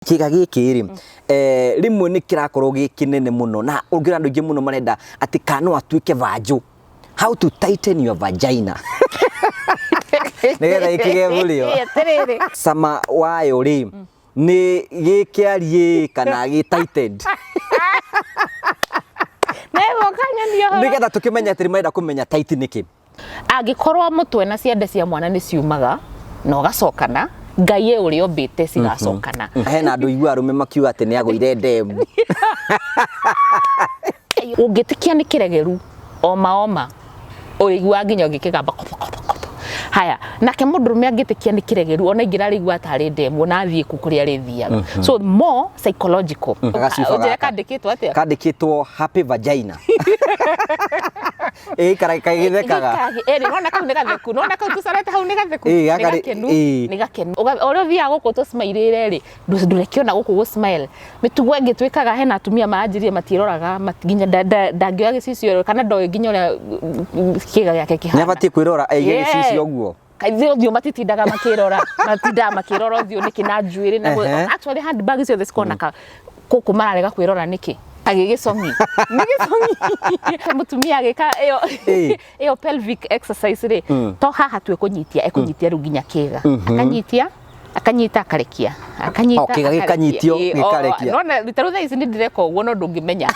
Kiga giki ri rimwe ni kirakorwo gikinene muno na ungira andu ingi muno marenda ati kana atuike vanju. How to tighten your vagina. Nigera ikige bulio. Sama wayo ri ni gikiarie kana gi tightened. Nego kanya ndio. Nigetha tukimenya ati marenda kumenya tight niki. Angikorwo mutwe na ciande cia mwana ni ciumaga no gacokana Ngai uri ombite cigacokana. Hena andu igua arume makiuga ati ni agwire ndemu. Ungitikia ni kiregeru oma urigua nginya ngikigamba haya nake mundurume angitikia ni kiregeru ona ingirarigua atari ndemu na athie kukuria rithia. So more psychological. Uje kandikitwo atia kandikitwo happy vagina. Karaika githekaga nona kau nigatheku nona kau tucarete hau nigatheku nigakenu ore thia guku tu smile ri ndurekiona guku gu smile mitugo ingitwikaga hena atumia maanjirie matiroraga matiginya ndangioya gicicio kana ndoe nginya ore kiga yake kihana nabati kwirora aige gicicio guo kaithio thio matitindaga makirora makirora thio niki na njuiri na actually handbag cio thikona kuku mararega kwirora niki agigisongi mutumia agika iyo pelvic exercise ri to haha twe kunyitia ekunyitia ruginya kiga akanyita akarekia akanyita kiga gikanyitio gikarekia nona bitaru thaa ici ni ndireka uguo no ndungimenya